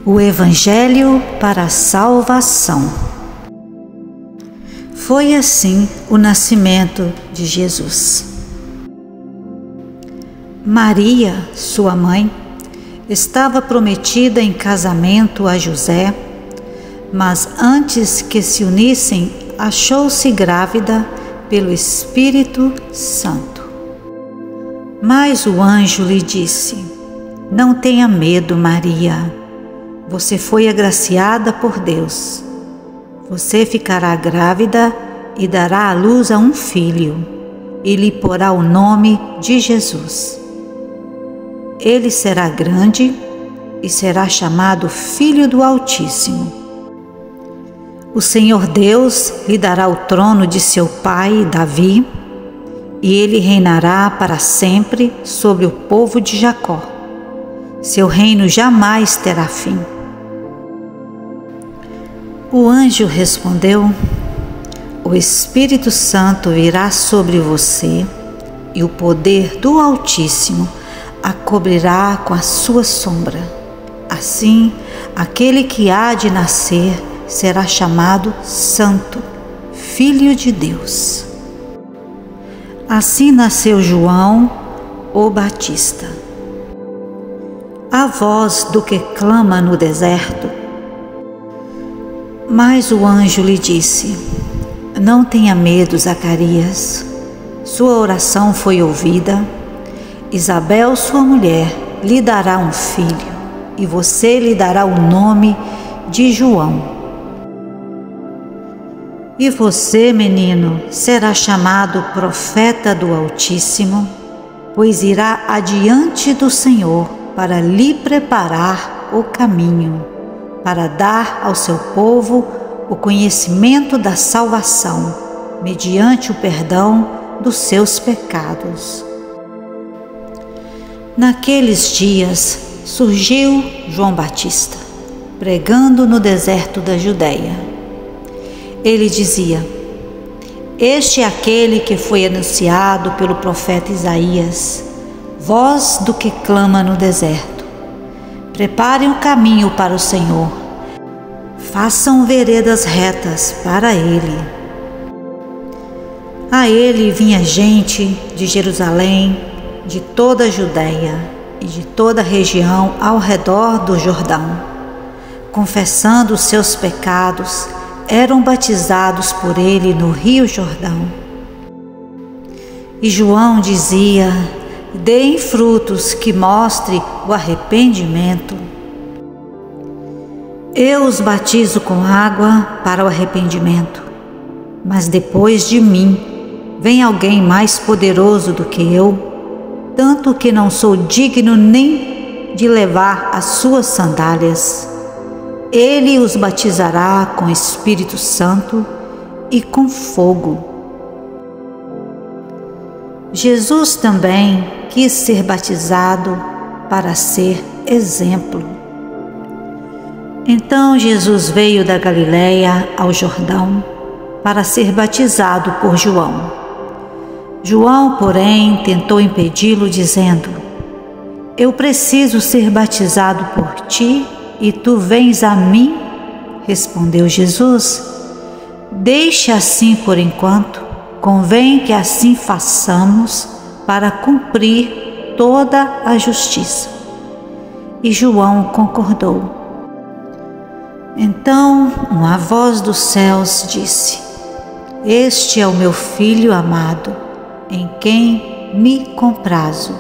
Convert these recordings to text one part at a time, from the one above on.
O Evangelho para a salvação. Foi assim o nascimento de Jesus. Maria, sua mãe, estava prometida em casamento a José, mas antes que se unissem, achou-se grávida pelo Espírito Santo. Mas o anjo lhe disse: "Não tenha medo, Maria. Você foi agraciada por Deus. Você ficará grávida e dará à luz a um filho, e lhe porá o nome de Jesus. Ele será grande e será chamado Filho do Altíssimo. O Senhor Deus lhe dará o trono de seu pai Davi, e ele reinará para sempre sobre o povo de Jacó. Seu reino jamais terá fim." O anjo respondeu: "O Espírito Santo virá sobre você, e o poder do Altíssimo a cobrirá com a sua sombra. Assim, aquele que há de nascer será chamado Santo, Filho de Deus." Assim nasceu João, o Batista. A voz do que clama no deserto. Mas o anjo lhe disse: "Não tenha medo, Zacarias. Sua oração foi ouvida. Isabel, sua mulher, lhe dará um filho, e você lhe dará o nome de João. E você, menino, será chamado profeta do Altíssimo, pois irá adiante do Senhor para lhe preparar o caminho, para dar ao seu povo o conhecimento da salvação, mediante o perdão dos seus pecados." Naqueles dias surgiu João Batista, pregando no deserto da Judeia. Ele dizia: "Este é aquele que foi anunciado pelo profeta Isaías, voz do que clama no deserto. Preparem o caminho para o Senhor, façam veredas retas para Ele." A Ele vinha gente de Jerusalém, de toda a Judeia e de toda a região ao redor do Jordão. Confessando os seus pecados, eram batizados por Ele no Rio Jordão. E João dizia: "Deem frutos que mostrem o arrependimento. Eu os batizo com água para o arrependimento, mas depois de mim vem alguém mais poderoso do que eu, tanto que não sou digno nem de levar as suas sandálias. Ele os batizará com Espírito Santo e com fogo." Jesus também quis ser batizado para ser exemplo. Então Jesus veio da Galiléia ao Jordão para ser batizado por João. João, porém, tentou impedi-lo, dizendo: "Eu preciso ser batizado por ti e tu vens a mim?" Respondeu Jesus: "Deixe assim por enquanto. Convém que assim façamos para cumprir toda a justiça." E João concordou. Então uma voz dos céus disse: "Este é o meu filho amado, em quem me comprazo."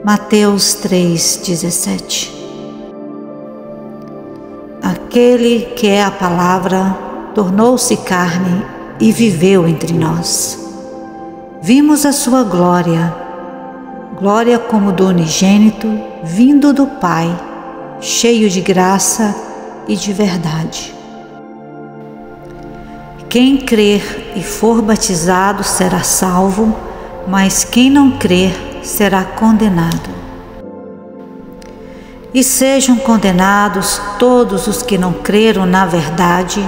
Mateus 3,17. Aquele que é a palavra tornou-se carne e viveu entre nós. Vimos a sua glória, glória como do unigênito, vindo do Pai, cheio de graça e de verdade. Quem crer e for batizado será salvo, mas quem não crer será condenado. E sejam condenados todos os que não creram na verdade,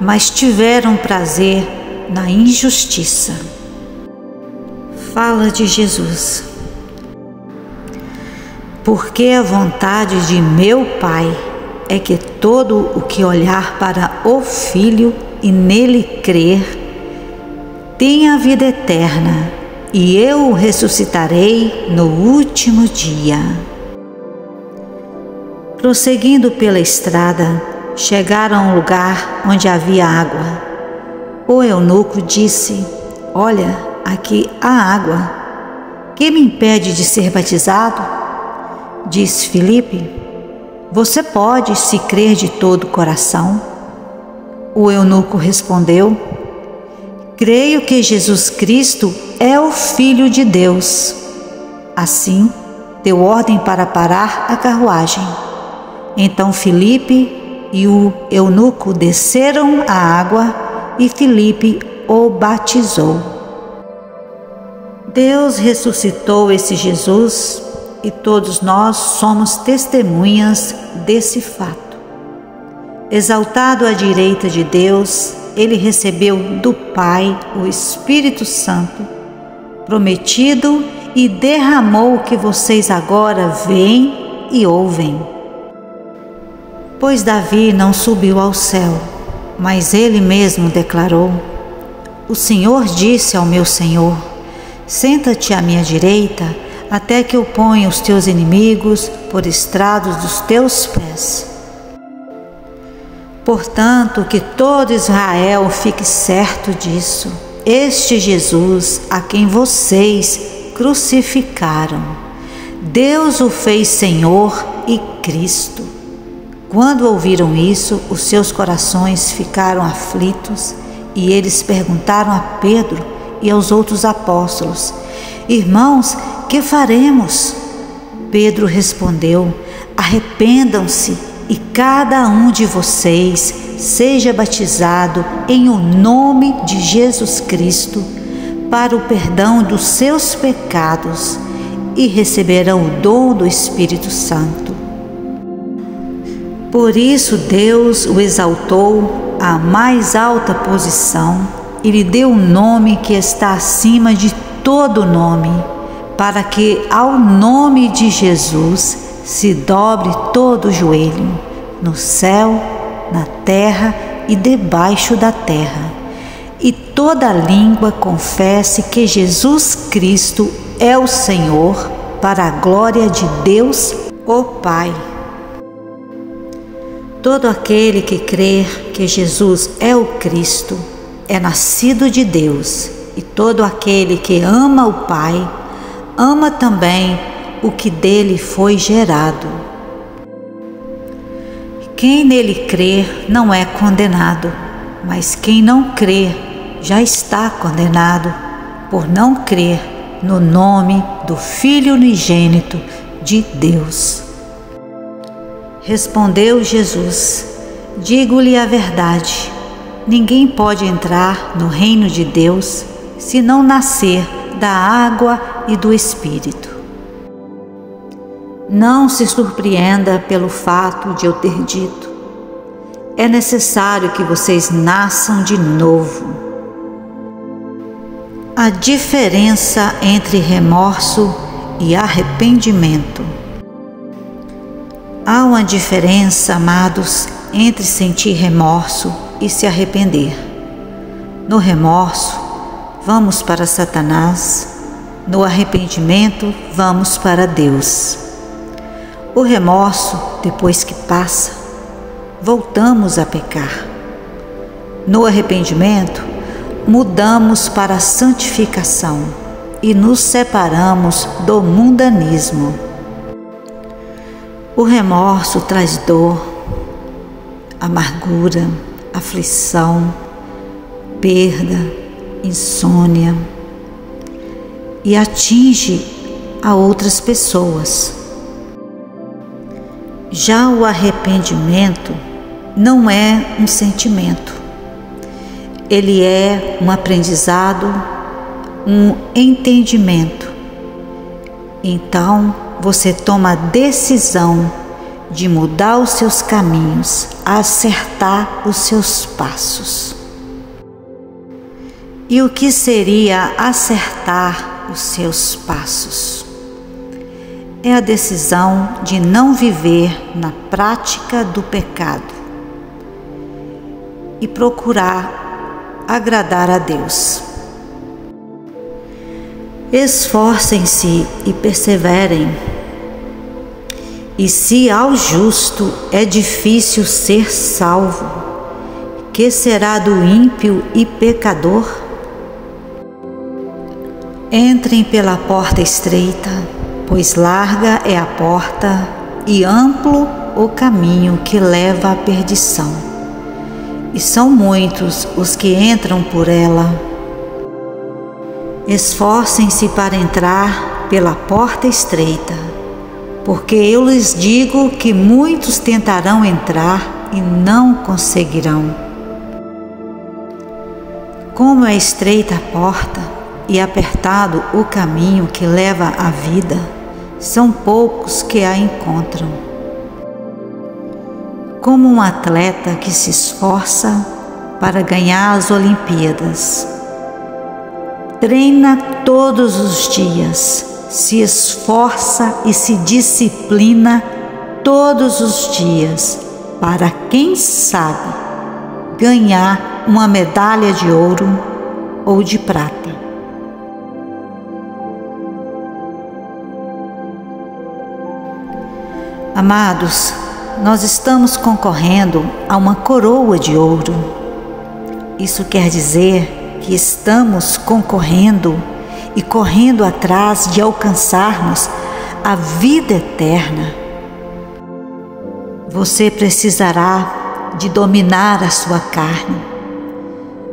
mas tiveram prazer na injustiça. Fala de Jesus. Porque a vontade de meu Pai é que todo o que olhar para o Filho e nele crer tenha a vida eterna, e eu o ressuscitarei no último dia. Prosseguindo pela estrada, chegaram a um lugar onde havia água. O eunuco disse: Olha, aqui há água. Que me impede de ser batizado? Disse Filipe: Você pode, se crer de todo o coração. O eunuco respondeu: Creio que Jesus Cristo é o Filho de Deus. Assim, deu ordem para parar a carruagem. Então Filipe e o eunuco desceram à água e Filipe o batizou. Deus ressuscitou esse Jesus e todos nós somos testemunhas desse fato. Exaltado à direita de Deus, ele recebeu do Pai o Espírito Santo, prometido, e derramou o que vocês agora veem e ouvem. Pois Davi não subiu ao céu, mas ele mesmo declarou: O Senhor disse ao meu Senhor: Senta-te à minha direita, até que eu ponha os teus inimigos por estrados dos teus pés. Portanto, que todo Israel fique certo disso. Este Jesus, a quem vocês crucificaram, Deus o fez Senhor e Cristo. Quando ouviram isso, os seus corações ficaram aflitos e eles perguntaram a Pedro e aos outros apóstolos: Irmãos, que faremos? Pedro respondeu: Arrependam-se e cada um de vocês seja batizado em o nome de Jesus Cristo para o perdão dos seus pecados e receberão o dom do Espírito Santo. Por isso Deus o exaltou à mais alta posição e lhe deu um nome que está acima de todo nome, para que ao nome de Jesus se dobre todo o joelho, no céu, na terra e debaixo da terra, e toda língua confesse que Jesus Cristo é o Senhor, para a glória de Deus, o Pai. Todo aquele que crer que Jesus é o Cristo é nascido de Deus, e todo aquele que ama o Pai, ama também o que dele foi gerado. Quem nele crer não é condenado, mas quem não crer já está condenado, por não crer no nome do Filho unigênito de Deus. Respondeu Jesus: Digo-lhe a verdade, ninguém pode entrar no reino de Deus se não nascer da água e do Espírito. Não se surpreenda pelo fato de eu ter dito: é necessário que vocês nasçam de novo. A diferença entre remorso e arrependimento. Há uma diferença, amados, entre sentir remorso e se arrepender. No remorso, vamos para Satanás. No arrependimento, vamos para Deus. O remorso, depois que passa, voltamos a pecar. No arrependimento, mudamos para a santificação e nos separamos do mundanismo. O remorso traz dor, amargura, aflição, perda, insônia e atinge a outras pessoas. Já o arrependimento não é um sentimento, ele é um aprendizado, um entendimento. Então você toma a decisão de mudar os seus caminhos, acertar os seus passos. E o que seria acertar os seus passos? é a decisão de não viver na prática do pecado e procurar agradar a Deus. Esforcem-se e perseverem. E se ao justo é difícil ser salvo, que será do ímpio e pecador? Entrem pela porta estreita, pois larga é a porta e amplo o caminho que leva à perdição, e são muitos os que entram por ela. Esforcem-se para entrar pela porta estreita, porque eu lhes digo que muitos tentarão entrar e não conseguirão. Como é estreita a porta e apertado o caminho que leva à vida, são poucos que a encontram. Como um atleta que se esforça para ganhar as Olimpíadas, treina todos os dias, se esforça e se disciplina todos os dias para, quem sabe, ganhar uma medalha de ouro ou de prata. Amados, nós estamos concorrendo a uma coroa de ouro. Isso quer dizer que estamos concorrendo e correndo atrás de alcançarmos a vida eterna. Você precisará de dominar a sua carne.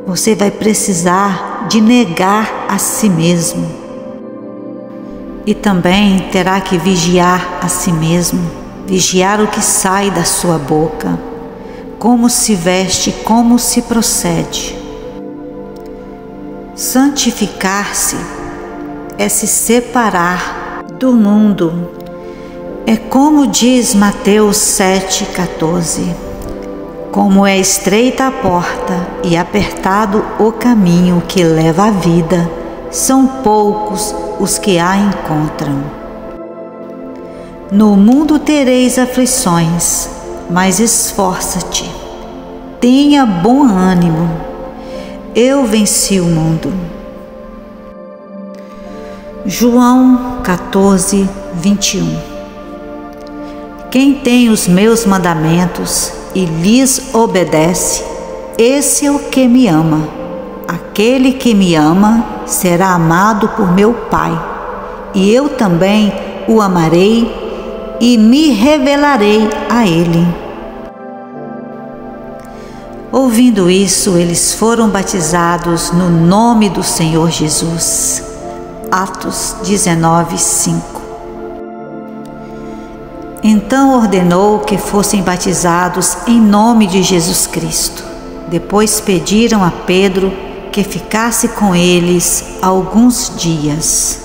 Você vai precisar de negar a si mesmo. E também terá que vigiar a si mesmo, vigiar o que sai da sua boca, como se veste, como se procede. Santificar-se é se separar do mundo. É como diz Mateus 7,14: como é estreita a porta e apertado o caminho que leva à vida, são poucos os que a encontram. No mundo tereis aflições, mas esforça-te, tenha bom ânimo. Eu venci o mundo. João 14, 21. Quem tem os meus mandamentos e lhes obedece, esse é o que me ama. Aquele que me ama será amado por meu Pai, e eu também o amarei e me revelarei a ele. Ouvindo isso, eles foram batizados no nome do Senhor Jesus. Atos 19, 5. Então ordenou que fossem batizados em nome de Jesus Cristo. Depois pediram a Pedro que ficasse com eles alguns dias.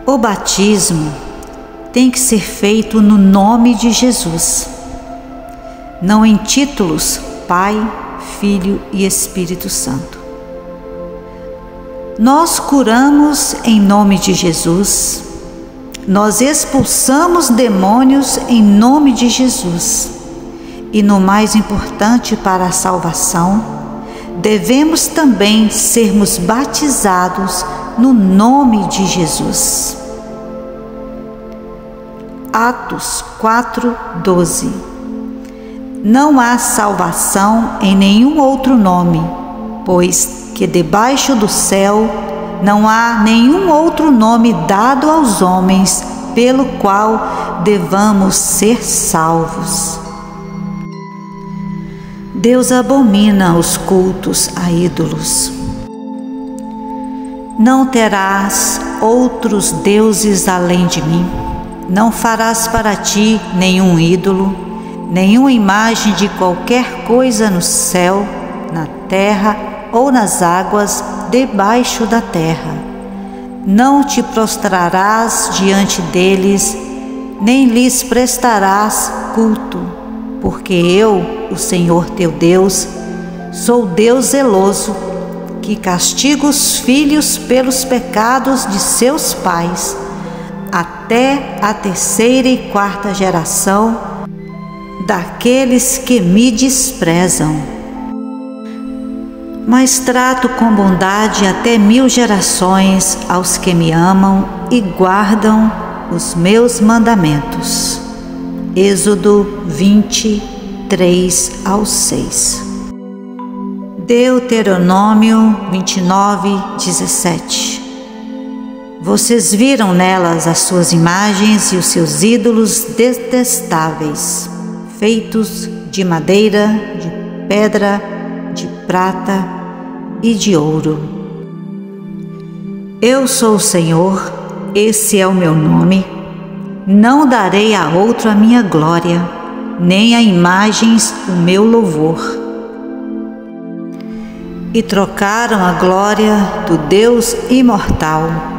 O batismo tem que ser feito no nome de Jesus, não em títulos Pai, Filho e Espírito Santo. Nós curamos em nome de Jesus, nós expulsamos demônios em nome de Jesus. E no mais importante para a salvação, devemos também sermos batizados no nome de Jesus. Atos 4:12. Não há salvação em nenhum outro nome, pois que debaixo do céu não há nenhum outro nome dado aos homens pelo qual devamos ser salvos. Deus abomina os cultos a ídolos. Não terás outros deuses além de mim. Não farás para ti nenhum ídolo, nenhuma imagem de qualquer coisa no céu, na terra ou nas águas debaixo da terra. Não te prostrarás diante deles, nem lhes prestarás culto, porque eu, o Senhor teu Deus, sou Deus zeloso, que castiga os filhos pelos pecados de seus pais, até a terceira e quarta geração daqueles que me desprezam. Mas trato com bondade até 1000 gerações aos que me amam e guardam os meus mandamentos. Êxodo 20, 3 ao 6. Deuteronômio 29, 17. Vocês viram nelas as suas imagens e os seus ídolos detestáveis, feitos de madeira, de pedra, de prata e de ouro. Eu sou o Senhor, esse é o meu nome. Não darei a outro a minha glória, nem a imagens o meu louvor. E trocaram a glória do Deus imortal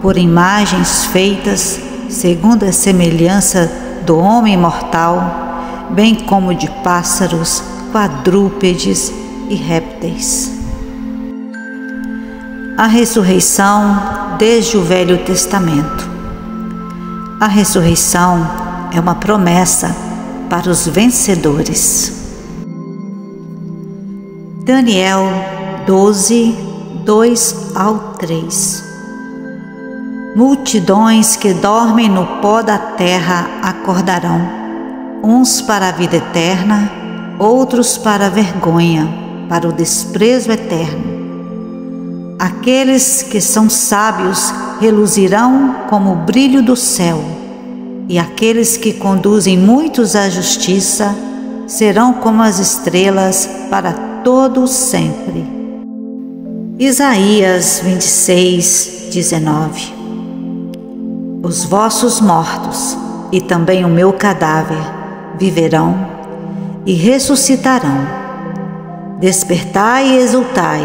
por imagens feitas segundo a semelhança do homem mortal, bem como de pássaros, quadrúpedes e répteis. A ressurreição desde o Velho Testamento. A ressurreição é uma promessa para os vencedores. Daniel 12, 2 ao 3. Multidões que dormem no pó da terra acordarão, uns para a vida eterna, outros para a vergonha, para o desprezo eterno. Aqueles que são sábios reluzirão como o brilho do céu, e aqueles que conduzem muitos à justiça serão como as estrelas para todo sempre. Isaías 26, 19. Os vossos mortos e também o meu cadáver viverão e ressuscitarão. Despertai e exultai,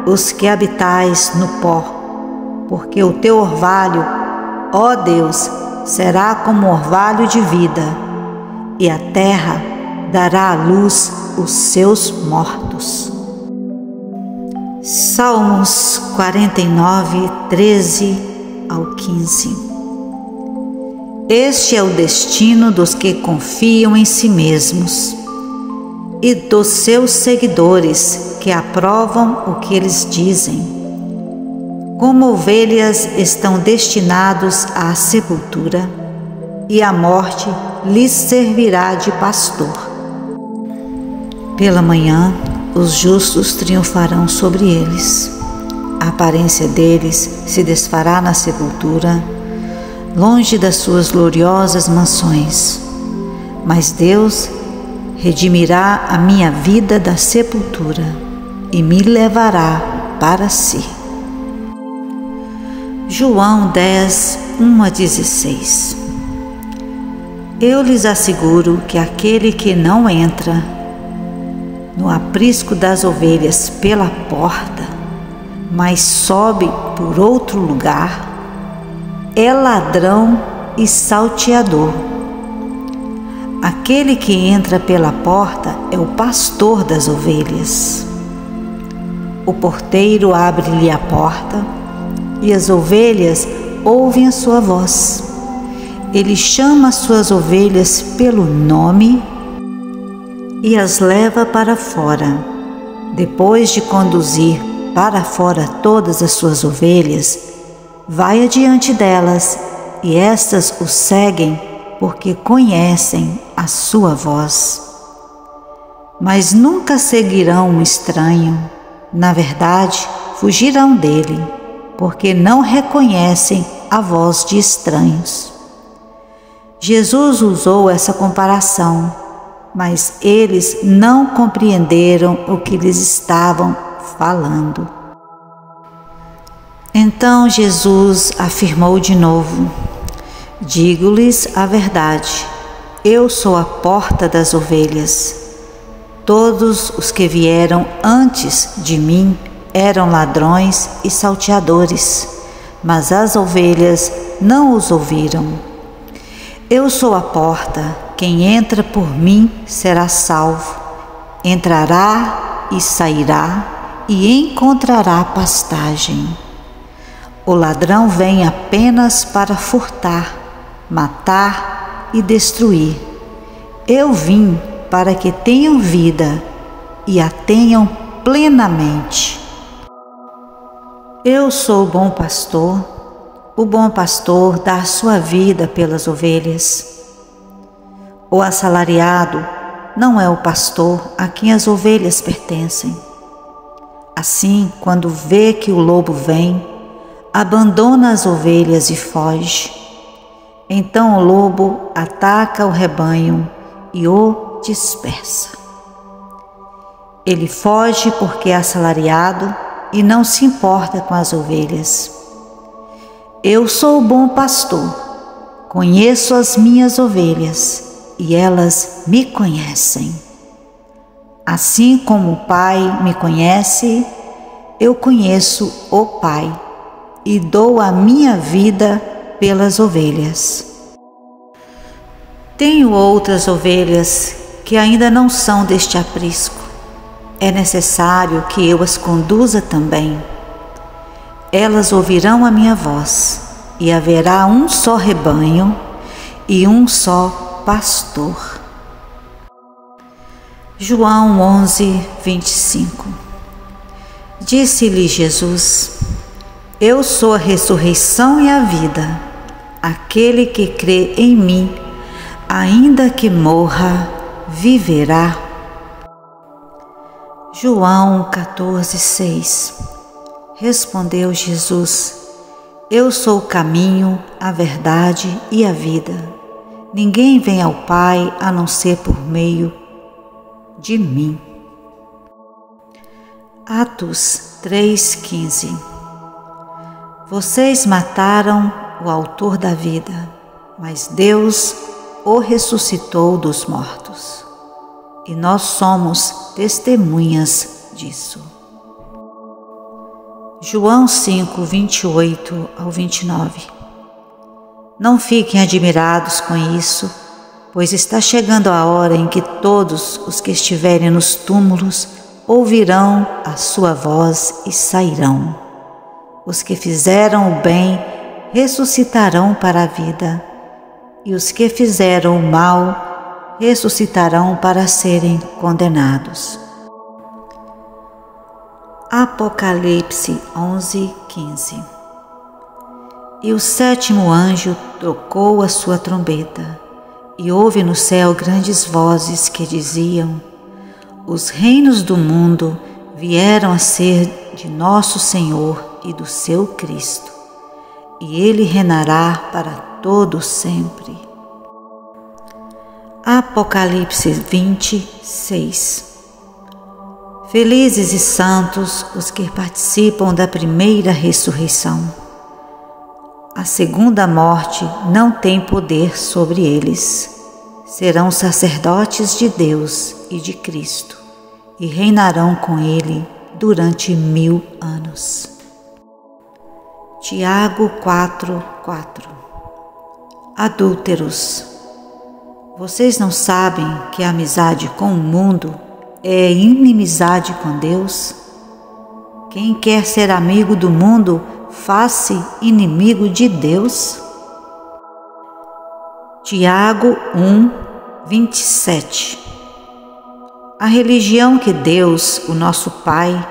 os que habitais no pó, porque o teu orvalho, ó Deus, será como orvalho de vida, e a terra dará à luz os seus mortos. Salmos 49, 13 ao 15. Este é o destino dos que confiam em si mesmos e dos seus seguidores que aprovam o que eles dizem. Como ovelhas estão destinados à sepultura, e a morte lhes servirá de pastor. Pela manhã, os justos triunfarão sobre eles. A aparência deles se desfará na sepultura, longe das suas gloriosas mansões. Mas Deus redimirá a minha vida da sepultura e me levará para si. João 10, 1 a 16. Eu lhes asseguro que aquele que não entra no aprisco das ovelhas pela porta, mas sobe por outro lugar, é ladrão e salteador. Aquele que entra pela porta é o pastor das ovelhas. O porteiro abre-lhe a porta e as ovelhas ouvem a sua voz. Ele chama as suas ovelhas pelo nome e as leva para fora. Depois de conduzir para fora todas as suas ovelhas, vai adiante delas, e estas o seguem porque conhecem a sua voz. Mas nunca seguirão um estranho. Na verdade, fugirão dele, porque não reconhecem a voz de estranhos. Jesus usou essa comparação, mas eles não compreenderam o que lhes estavam falando. Então Jesus afirmou de novo: digo-lhes a verdade, eu sou a porta das ovelhas. Todos os que vieram antes de mim eram ladrões e salteadores, mas as ovelhas não os ouviram. Eu sou a porta, quem entra por mim será salvo. Entrará e sairá e encontrará pastagem. O ladrão vem apenas para furtar, matar e destruir. Eu vim para que tenham vida e a tenham plenamente. Eu sou o bom pastor. O bom pastor dá a sua vida pelas ovelhas. O assalariado não é o pastor a quem as ovelhas pertencem. Assim, quando vê que o lobo vem, abandona as ovelhas e foge. Então o lobo ataca o rebanho e o dispersa. Ele foge porque é assalariado e não se importa com as ovelhas. Eu sou o bom pastor, conheço as minhas ovelhas e elas me conhecem. Assim como o Pai me conhece, eu conheço o Pai e dou a minha vida pelas ovelhas. Tenho outras ovelhas que ainda não são deste aprisco. É necessário que eu as conduza também. Elas ouvirão a minha voz, e haverá um só rebanho e um só pastor. João 11:25. Disse-lhe Jesus: Eu sou a ressurreição e a vida. Aquele que crê em mim, ainda que morra, viverá. João 14:6. Respondeu Jesus: Eu sou o caminho, a verdade e a vida. Ninguém vem ao Pai a não ser por meio de mim. Atos 3:15. Vocês mataram o autor da vida, mas Deus o ressuscitou dos mortos. E nós somos testemunhas disso. João 5:28-29. Não fiquem admirados com isso, pois está chegando a hora em que todos os que estiverem nos túmulos ouvirão a sua voz e sairão. Os que fizeram o bem ressuscitarão para a vida, e os que fizeram o mal ressuscitarão para serem condenados. Apocalipse 11:15. E o sétimo anjo tocou a sua trombeta, e houve no céu grandes vozes que diziam: Os reinos do mundo vieram a ser de nosso Senhor e do seu Cristo, e ele reinará para todo sempre. Apocalipse 20:6. Felizes e santos os que participam da primeira ressurreição. A segunda morte não tem poder sobre eles. Serão sacerdotes de Deus e de Cristo e reinarão com ele durante 1000 anos. Tiago 4:4. Adúlteros, vocês não sabem que a amizade com o mundo é inimizade com Deus? Quem quer ser amigo do mundo, faz-se inimigo de Deus. Tiago 1:27. A religião que Deus, o nosso Pai,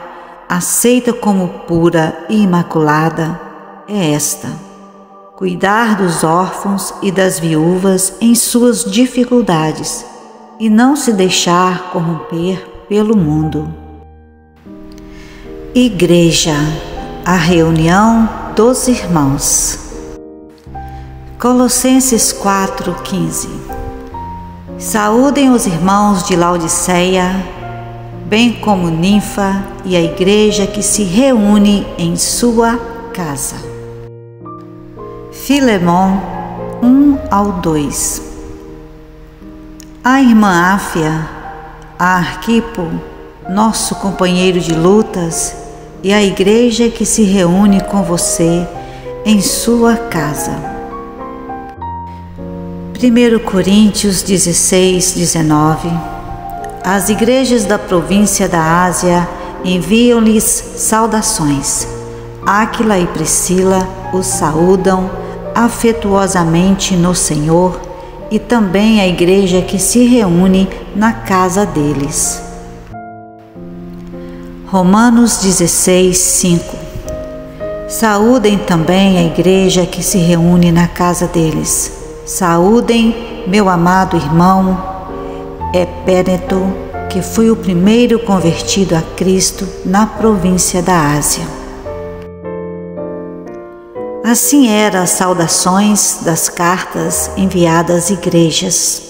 aceita como pura e imaculada é esta: cuidar dos órfãos e das viúvas em suas dificuldades e não se deixar corromper pelo mundo. Igreja, a reunião dos irmãos. Colossenses 4:15. Saúdem os irmãos de Laodiceia, bem como Ninfa e a igreja que se reúne em sua casa. Filemon 1-2. A irmã Áfia, a Arquipo, nosso companheiro de lutas, e a igreja que se reúne com você em sua casa. 1 Coríntios 16:19. As igrejas da província da Ásia enviam-lhes saudações. Áquila e Priscila os saúdam afetuosamente no Senhor e também a igreja que se reúne na casa deles. Romanos 16, 5. Saúdem também a igreja que se reúne na casa deles. Saúdem meu amado irmão Epéneto, que foi o primeiro convertido a Cristo na província da Ásia. Assim eram as saudações das cartas enviadas às igrejas.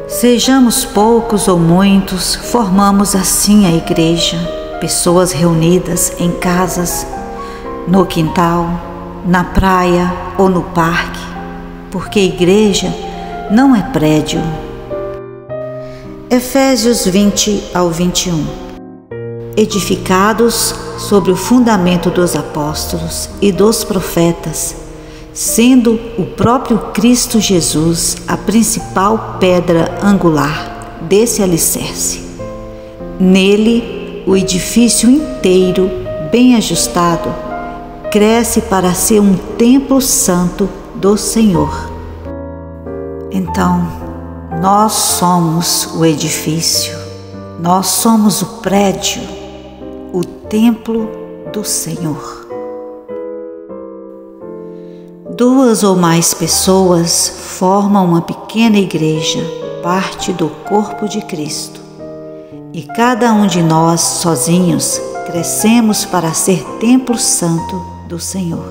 Sejamos poucos ou muitos, formamos assim a igreja, pessoas reunidas em casas, no quintal, na praia ou no parque, porque igreja não é prédio. Efésios 20 ao 21. Edificados sobre o fundamento dos apóstolos e dos profetas, sendo o próprio Cristo Jesus a principal pedra angular desse alicerce. Nele, o edifício inteiro, bem ajustado, cresce para ser um templo santo do Senhor. Então, nós somos o edifício, nós somos o prédio, o templo do Senhor. Duas ou mais pessoas formam uma pequena igreja, parte do corpo de Cristo. E cada um de nós, sozinhos, crescemos para ser templo santo do Senhor.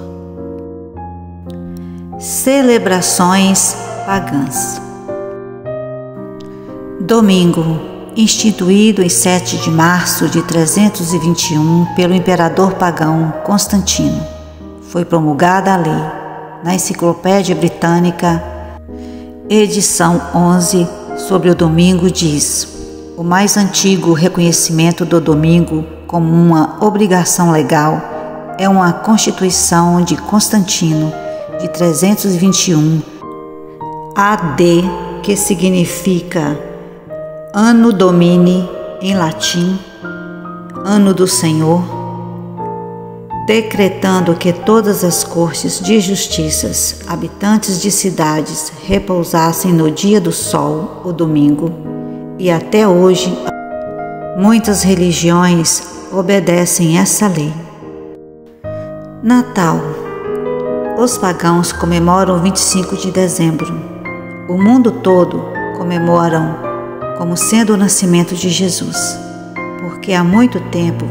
Celebrações pagãs. Domingo, instituído em 7 de março de 321 pelo imperador pagão Constantino. Foi promulgada a lei na Enciclopédia Britânica, edição 11, sobre o domingo diz: o mais antigo reconhecimento do domingo como uma obrigação legal é uma Constituição de Constantino de 321 AD, que significa Anno Domini em latim, Ano do Senhor, decretando que todas as cortes de justiças, habitantes de cidades, repousassem no dia do sol, o domingo, e até hoje muitas religiões obedecem essa lei. Natal. Os pagãos comemoram o 25 de dezembro. O mundo todo comemoram como sendo o nascimento de Jesus, porque há muito tempo,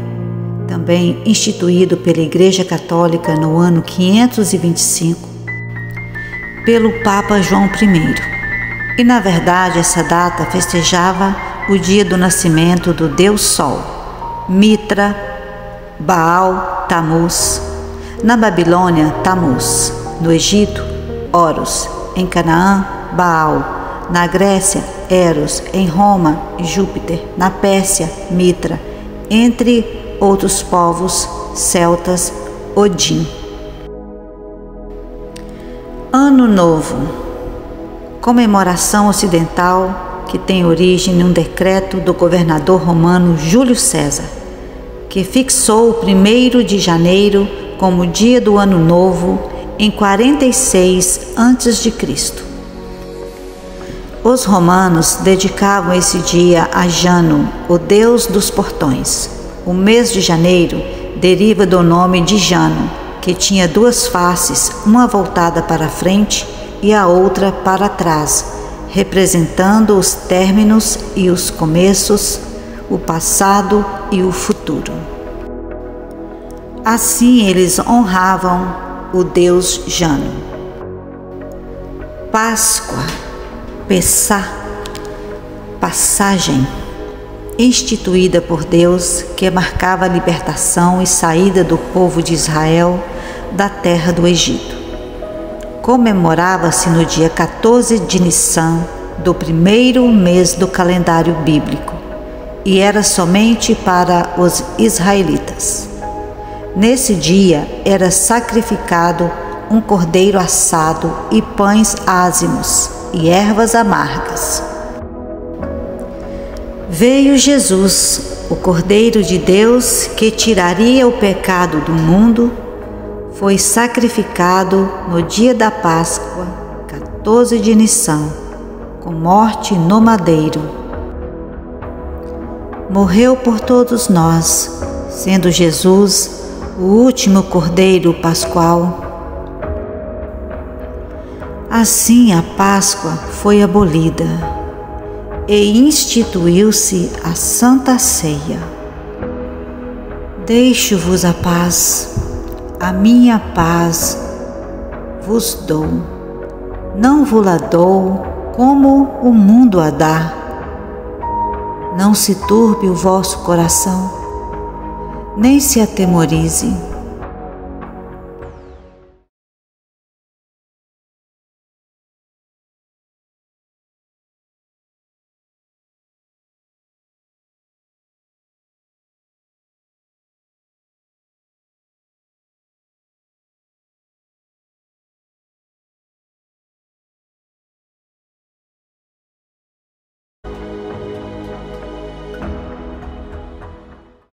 também instituído pela Igreja Católica no ano 525, pelo Papa João I. E na verdade essa data festejava o dia do nascimento do Deus Sol, Mitra, Baal, Tamuz. Na Babilônia, Tamuz. No Egito, Horus. Em Canaã, Baal. Na Grécia, Eros. Em Roma, Júpiter. Na Pérsia, Mitra. Entre outros povos celtas, Odin. Ano Novo. Comemoração ocidental que tem origem em um decreto do governador romano Júlio César, que fixou o 1º de janeiro como dia do Ano Novo em 46 a.C. Os romanos dedicavam esse dia a Jano, o deus dos portões. O mês de janeiro deriva do nome de Jano, que tinha duas faces, uma voltada para a frente e a outra para trás, representando os términos e os começos, o passado e o futuro. Assim eles honravam o deus Jano. Páscoa, Pessá, passagem, instituída por Deus, que marcava a libertação e saída do povo de Israel da terra do Egito. Comemorava-se no dia 14 de Nissan do 1º mês do calendário bíblico e era somente para os israelitas. Nesse dia era sacrificado um cordeiro assado e pães ázimos e ervas amargas. Veio Jesus, o Cordeiro de Deus, que tiraria o pecado do mundo, foi sacrificado no dia da Páscoa, 14 de Nissan, com morte no madeiro. Morreu por todos nós, sendo Jesus o último Cordeiro pascual. Assim a Páscoa foi abolida e instituiu-se a Santa Ceia. Deixo-vos a paz, a minha paz vos dou. Não vos-la dou como o mundo a dá. Não se turbe o vosso coração, nem se atemorize.